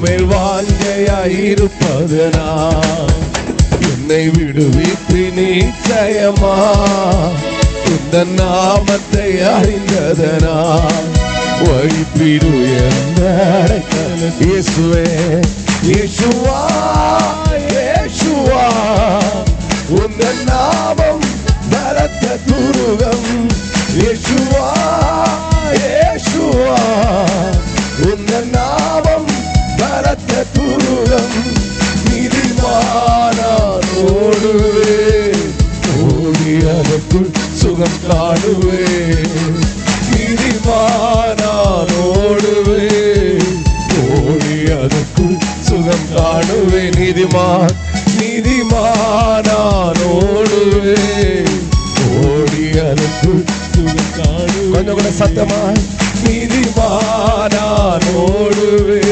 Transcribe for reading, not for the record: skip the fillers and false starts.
உம்மேல் வாஞ்சையாயிருப்பதனா என்னை விடுவித்து நிச்சயமா இந்த நாமத்தை அறிந்ததனா வழிப்பிடு எந்த இயேசுவே இயேசுவா இயேசுவா உங்கள் நாமம் பலத்த துருகம் இயேசுவா இயேசுவா உங்கள் நாமம் பலத்த துருகம் நீதிமானான் ஓடுவே ஓடி அதற்குள் சுகம் காணுவே நீதிமானான் ஓடுவே ஓடி அதற்குள் சுகம் காணுவே நீதிமானான் ஓடுவே ஓடி அதற்குள் சுகம் காணுவே கொஞ்சம் கூட சத்தமா நீதிமானான் ஓடுவே